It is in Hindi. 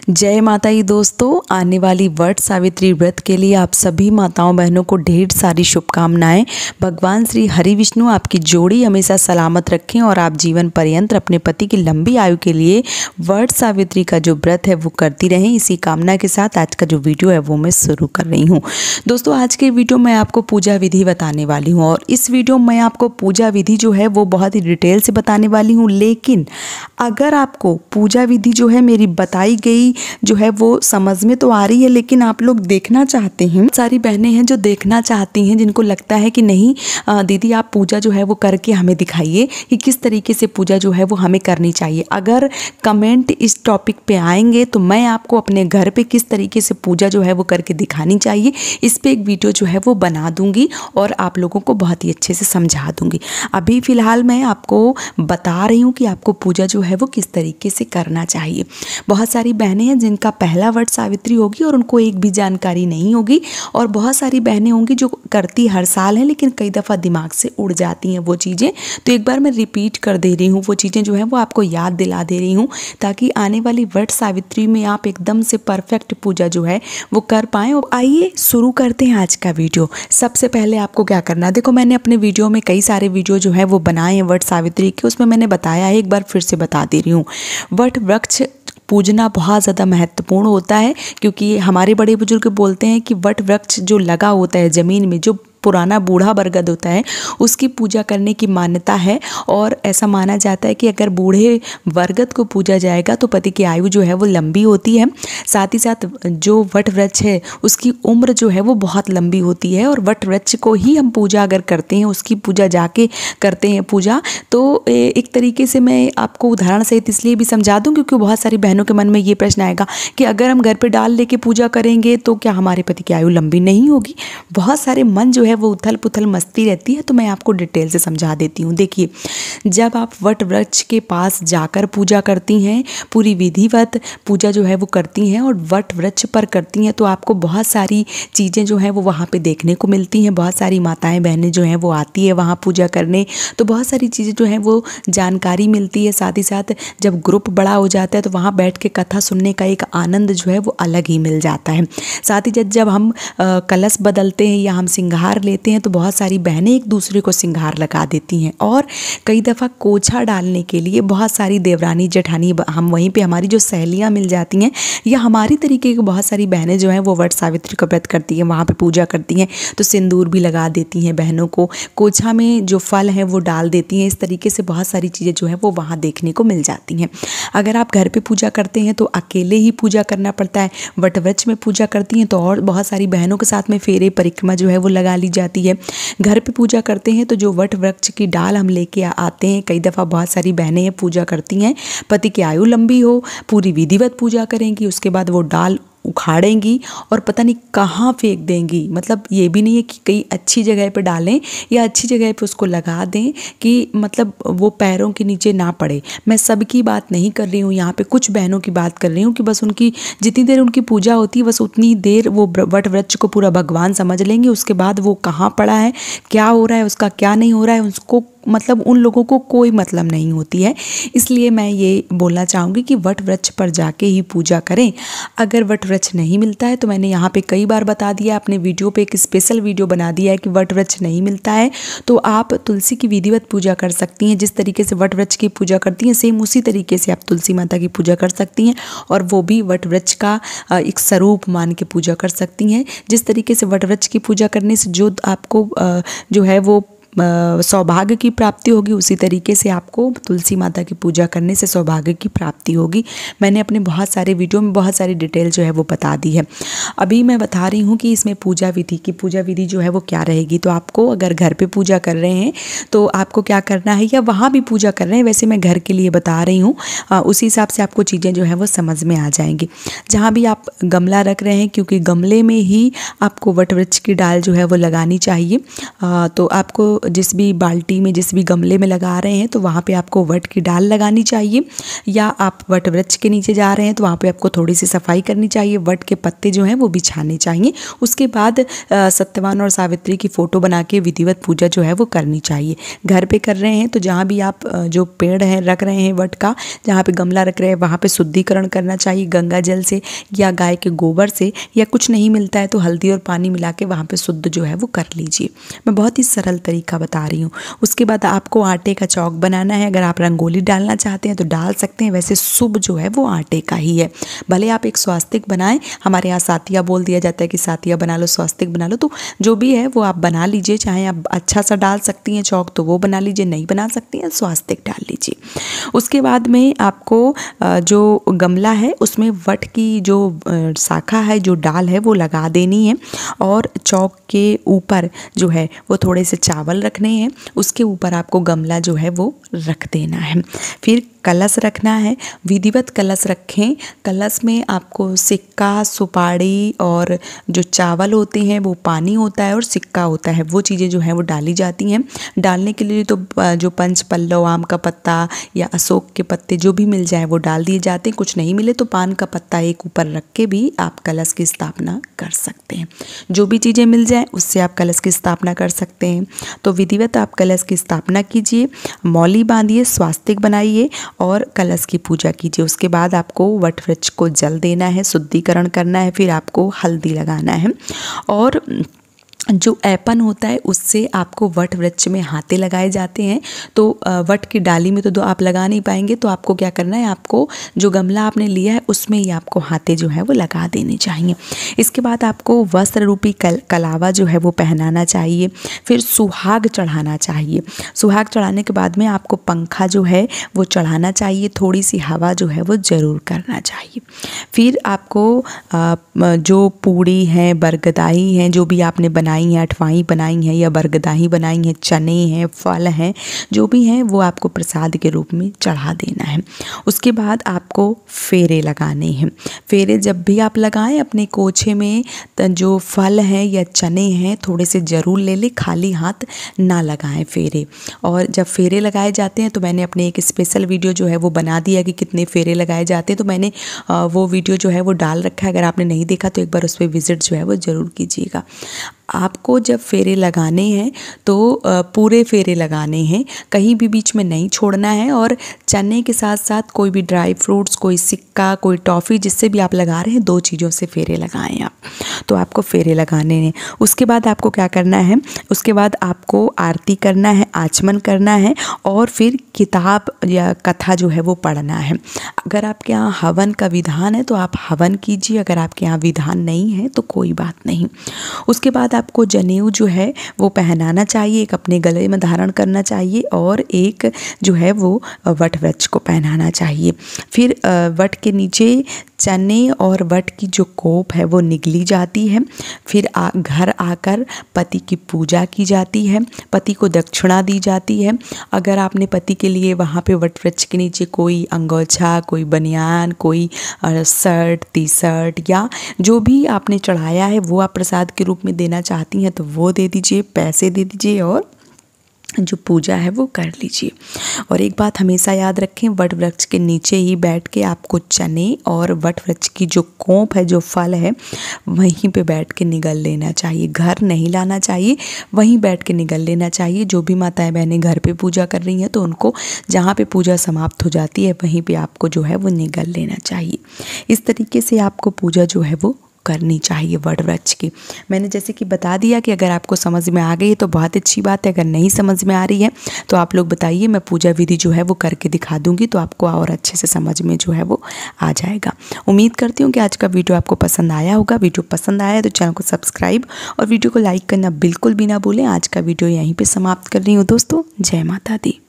जय माता दी दोस्तों, आने वाली वट सावित्री व्रत के लिए आप सभी माताओं बहनों को ढेर सारी शुभकामनाएं। भगवान श्री हरि विष्णु आपकी जोड़ी हमेशा सलामत रखें और आप जीवन पर्यंत अपने पति की लंबी आयु के लिए वट सावित्री का जो व्रत है वो करती रहें। इसी कामना के साथ आज का जो वीडियो है वो मैं शुरू कर रही हूँ। दोस्तों, आज के वीडियो में आपको पूजा विधि बताने वाली हूँ और इस वीडियो में आपको पूजा विधि जो है वो बहुत ही डिटेल से बताने वाली हूँ। लेकिन अगर आपको पूजा विधि जो है मेरी बताई गई जो है वो समझ में तो आ रही है, लेकिन आप लोग देखना चाहते हैं, सारी बहनें हैं जो देखना चाहती हैं, जिनको लगता है कि नहीं दीदी आप पूजा जो है वो करके हमें दिखाइए कि किस तरीके से पूजा जो है वो हमें करनी चाहिए। अगर कमेंट इस टॉपिक पे आएंगे तो मैं आपको अपने घर पे किस तरीके से पूजा जो है वो करके दिखानी चाहिए, इस पे एक वीडियो जो है वो बना दूंगी और आप लोगों को बहुत ही अच्छे से समझा दूंगी। अभी फ़िलहाल मैं आपको बता रही हूँ कि आपको पूजा जो है वो किस तरीके से करना चाहिए। बहुत सारी बहनें हैं जिनका पहला वट सावित्री होगी और उनको एक भी जानकारी नहीं होगी, और बहुत सारी बहनें होंगी जो करती हर साल हैं लेकिन कई दफ़ा दिमाग से उड़ जाती हैं वो चीज़ें। तो एक बार मैं रिपीट कर दे रही हूँ, वो चीज़ें जो हैं वो आपको याद दिला दे रही हूँ ताकि आने वाली वट सावित्री में आप एकदम से परफेक्ट पूजा जो है वो कर पाएँ। और आइए शुरू करते हैं आज का वीडियो। सबसे पहले आपको क्या करना है, देखो मैंने अपने वीडियो में कई सारे वीडियो जो है वो बनाए हैं वट सावित्री के, उसमें मैंने बताया है, एक बार फिर से बता दे रही हूँ। वट वृक्ष पूजना बहुत ज़्यादा महत्वपूर्ण होता है, क्योंकि हमारे बड़े बुजुर्ग बोलते हैं कि वट वृक्ष जो लगा होता है ज़मीन में, जो पुराना बूढ़ा बरगद होता है उसकी पूजा करने की मान्यता है। और ऐसा माना जाता है कि अगर बूढ़े बरगद को पूजा जाएगा तो पति की आयु जो है वो लंबी होती है। साथ ही साथ जो वट वृक्ष है उसकी उम्र जो है वो बहुत लंबी होती है, और वट वृक्ष को ही हम पूजा अगर करते हैं, उसकी पूजा जाके करते हैं पूजा, तो एक तरीके से मैं आपको उदाहरण सहित इसलिए भी समझा दूं क्योंकि बहुत सारी बहनों के मन में ये प्रश्न आएगा कि अगर हम घर पे डाल लेके पूजा करेंगे तो क्या हमारे पति की आयु लंबी नहीं होगी। बहुत सारे मन जो है वो उथल पुथल मस्ती रहती है, तो मैं आपको डिटेल से समझा देती हूँ। देखिए, जब आप वट वृक्ष के पास जाकर पूजा करती हैं, पूरी विधिवत पूजा जो है वो करती हैं और वट वृक्ष पर करती हैं, तो आपको बहुत सारी चीज़ें जो हैं वो वहाँ पे देखने को मिलती हैं। बहुत सारी माताएं बहनें जो हैं वो आती है वहाँ पूजा करने, तो बहुत सारी चीज़ें जो हैं वो जानकारी मिलती है। साथ ही साथ जब ग्रुप बड़ा हो जाता है तो वहाँ बैठ के कथा सुनने का एक आनंद जो है वो अलग ही मिल जाता है। साथ ही जब हम कलश बदलते हैं या हम सिंगार लेते हैं तो बहुत सारी बहनें एक दूसरे को सिंगार लगा देती हैं, और कई दफ़ा कोछा डालने के लिए बहुत सारी देवरानी जेठानी हम वहीं पे हमारी जो सहेलियां मिल जाती हैं, या हमारी तरीके की बहुत सारी बहनें जो हैं वो वट सावित्री का व्रत करती हैं, वहाँ पे पूजा करती हैं, तो सिंदूर भी लगा देती हैं बहनों को, कोछा में जो फल हैं वो डाल देती हैं। इस तरीके से बहुत सारी चीज़ें जो हैं वो वहाँ देखने को मिल जाती हैं। अगर आप घर पर पूजा करते हैं तो अकेले ही पूजा करना पड़ता है। वट वृक्ष में पूजा करती हैं तो और बहुत सारी बहनों के साथ में फेरे परिक्रमा जो है वो लगा ली जाती है। घर पे पूजा करते हैं तो जो वट वृक्ष की डाल हम लेके आते हैं, कई दफ़ा बहुत सारी बहनें पूजा करती हैं, पति की आयु लंबी हो, पूरी विधिवत पूजा करेंगी, उसके बाद वो डाल उखाड़ेंगी और पता नहीं कहाँ फेंक देंगी। मतलब ये भी नहीं है कि कहीं अच्छी जगह पे डालें या अच्छी जगह पे उसको लगा दें कि मतलब वो पैरों के नीचे ना पड़े। मैं सबकी बात नहीं कर रही हूँ, यहाँ पे कुछ बहनों की बात कर रही हूँ कि बस उनकी जितनी देर उनकी पूजा होती है बस उतनी देर वो वट वृक्ष को पूरा भगवान समझ लेंगे। उसके बाद वो कहाँ पड़ा है, क्या हो रहा है, उसका क्या नहीं हो रहा है, उसको मतलब उन लोगों को कोई मतलब नहीं होती है। इसलिए मैं ये बोलना चाहूँगी कि वट वृक्ष पर जाके ही पूजा करें। अगर वट वृक्ष नहीं मिलता है तो मैंने यहाँ पे कई बार बता दिया, अपने वीडियो पे एक स्पेशल वीडियो बना दिया है कि वट वृक्ष नहीं मिलता है तो आप तुलसी की विधिवत पूजा कर सकती हैं। जिस तरीके से वट वृक्ष की पूजा करती हैं सेम उसी तरीके से आप तुलसी माता की पूजा कर सकती हैं, और वो भी वट वृक्ष का एक स्वरूप मान के पूजा कर सकती हैं। जिस तरीके से वट वृक्ष की पूजा करने से जो आपको जो है वो सौभाग्य की प्राप्ति होगी, उसी तरीके से आपको तुलसी माता की पूजा करने से सौभाग्य की प्राप्ति होगी। मैंने अपने बहुत सारे वीडियो में बहुत सारी डिटेल जो है वो बता दी है। अभी मैं बता रही हूँ कि इसमें पूजा विधि जो है वो क्या रहेगी। तो आपको अगर घर पे पूजा कर रहे हैं तो आपको क्या करना है, या वहाँ भी पूजा कर रहे हैं, वैसे मैं घर के लिए बता रही हूँ, उसी हिसाब से आपको चीज़ें जो है वो समझ में आ जाएंगी। जहाँ भी आप गमला रख रहे हैं, क्योंकि गमले में ही आपको वट वृक्ष की डाल जो है वो लगानी चाहिए, तो आपको जिस भी बाल्टी में, जिस भी गमले में लगा रहे हैं तो वहाँ पे आपको वट की डाल लगानी चाहिए, या आप वट वृक्ष के नीचे जा रहे हैं तो वहाँ पे आपको थोड़ी सी सफाई करनी चाहिए, वट के पत्ते जो हैं वो बिछाने चाहिए। उसके बाद सत्यवान और सावित्री की फ़ोटो बना के विधिवत पूजा जो है वो करनी चाहिए। घर पे कर रहे हैं तो जहाँ भी आप जो पेड़ है रख रहे हैं वट का, जहाँ पे गमला रख रहे हैं वहाँ पे शुद्धिकरण करना चाहिए गंगा जल से या गाय के गोबर से, या कुछ नहीं मिलता है तो हल्दी और पानी मिला के वहाँ पे शुद्ध जो है वो कर लीजिए। मैं बहुत ही सरल तरीका बता रही हूँ। उसके बाद आपको आटे का चौक बनाना है। अगर आप रंगोली डालना चाहते हैं तो डाल सकते हैं, वैसे शुभ जो है वो आटे का ही है। भले आप एक स्वास्तिक बनाएं, हमारे यहाँ सातिया बोल दिया जाता है कि सातिया बना लो, स्वास्तिक बना लो, तो जो भी है वो आप बना लीजिए। चाहे आप अच्छा सा डाल सकती हैं चौक तो वो बना लीजिए, नहीं बना सकती हैं स्वास्तिक डाल लीजिए। उसके बाद में आपको जो गमला है उसमें वट की जो शाखा है, जो डाल है वो लगा देनी है, और चौक के ऊपर जो है वो थोड़े से चावल रखने हैं, उसके ऊपर आपको गमला जो है वो रख देना है। फिर कलश रखना है, विधिवत कलश रखें। कलश में आपको सिक्का, सुपारी और जो चावल होते हैं वो पानी होता है और सिक्का होता है, वो चीज़ें जो हैं वो डाली जाती हैं। डालने के लिए तो जो पंच पल्लव, आम का पत्ता या अशोक के पत्ते जो भी मिल जाए वो डाल दिए जाते हैं। कुछ नहीं मिले तो पान का पत्ता एक ऊपर रख के भी आप कलश की स्थापना कर सकते हैं। जो भी चीज़ें मिल जाए उससे आप कलश की स्थापना कर सकते हैं। तो विधिवत आप कलश की स्थापना कीजिए, मौली बांधिए, स्वास्तिक बनाइए और कलश की पूजा कीजिए। उसके बाद आपको वट वृक्ष को जल देना है, शुद्धिकरण करना है, फिर आपको हल्दी लगाना है, और जो ऐपन होता है उससे आपको वट वृक्ष में हाथे लगाए जाते हैं। तो वट की डाली में तो आप लगा नहीं पाएंगे, तो आपको क्या करना है, आपको जो गमला आपने लिया है उसमें ही आपको हाथे जो है वो लगा देने चाहिए। इसके बाद आपको वस्त्र रूपी कलावा जो है वो पहनाना चाहिए, फिर सुहाग चढ़ाना चाहिए। सुहाग चढ़ाने के बाद में आपको पंखा जो है वो चढ़ाना चाहिए, थोड़ी सी हवा जो है वो ज़रूर करना चाहिए। फिर आपको जो पूड़ी है, बरगदाई हैं, जो भी आपने बनाई है, अठवाई बनाई है या बरगदाही बनाई है, चने हैं, फल हैं, जो भी हैं वो आपको प्रसाद के रूप में चढ़ा देना है। उसके बाद आपको फेरे लगाने हैं। फेरे जब भी आप लगाएं अपने कोछे में जो फल हैं या चने हैं थोड़े से ज़रूर ले लें, खाली हाथ ना लगाएं फेरे। और जब फेरे लगाए जाते हैं तो मैंने अपने एक स्पेशल वीडियो जो है वो बना दिया कि कितने फेरे लगाए जाते हैं, तो मैंने वो वीडियो जो है वो डाल रखा है। अगर आपने नहीं देखा तो एक बार उस पर विजिट जो है वो ज़रूर कीजिएगा। आपको जब फेरे लगाने हैं तो पूरे फेरे लगाने हैं, कहीं भी बीच में नहीं छोड़ना है। और चने के साथ साथ कोई भी ड्राई फ्रूट्स, कोई सिक्का, कोई टॉफ़ी, जिससे भी आप लगा रहे हैं, दो चीज़ों से फेरे लगाएं आप, तो आपको फेरे लगाने हैं। उसके बाद आपको क्या करना है, उसके बाद आपको आरती करना है, आचमन करना है, और फिर किताब या कथा जो है वो पढ़ना है। अगर आपके यहाँ हवन का विधान है तो आप हवन कीजिए, अगर आपके यहाँ विधान नहीं है तो कोई बात नहीं। उसके बाद आपको जनेऊ जो है वो पहनाना चाहिए, एक अपने गले में धारण करना चाहिए और एक जो है वो वट वृक्ष को पहनाना चाहिए। फिर वट के नीचे चने और वट की जो कोप है वो निगली जाती है। फिर घर आकर पति की पूजा की जाती है, पति को दक्षिणा दी जाती है। अगर आपने पति के लिए वहाँ पे वट वृक्ष के नीचे कोई अंगोछा, कोई बनियान, कोई शर्ट, टी शर्ट या जो भी आपने चढ़ाया है वो आप प्रसाद के रूप में देना चाहती हैं तो वो दे दीजिए, पैसे दे दीजिए और जो पूजा है वो कर लीजिए। और एक बात हमेशा याद रखें, वट वृक्ष के नीचे ही बैठ के आपको चने और वट वृक्ष की जो कोप है, जो फल है, वहीं पे बैठ के निगल लेना चाहिए। घर नहीं लाना चाहिए, वहीं बैठ के निगल लेना चाहिए। जो भी माताएं बहनें घर पे पूजा कर रही हैं तो उनको जहाँ पे पूजा समाप्त हो जाती है वहीं पे आपको जो है वो निगल लेना चाहिए। इस तरीके से आपको पूजा जो है वो करनी चाहिए वट वृक्ष की। मैंने जैसे कि बता दिया कि अगर आपको समझ में आ गई है तो बहुत अच्छी बात है, अगर नहीं समझ में आ रही है तो आप लोग बताइए, मैं पूजा विधि जो है वो करके दिखा दूंगी तो आपको और अच्छे से समझ में जो है वो आ जाएगा। उम्मीद करती हूँ कि आज का वीडियो आपको पसंद आया होगा। वीडियो पसंद आया तो चैनल को सब्सक्राइब और वीडियो को लाइक करना बिल्कुल भी ना भूलें। आज का वीडियो यहीं पर समाप्त कर रही हूँ दोस्तों। जय माता दी।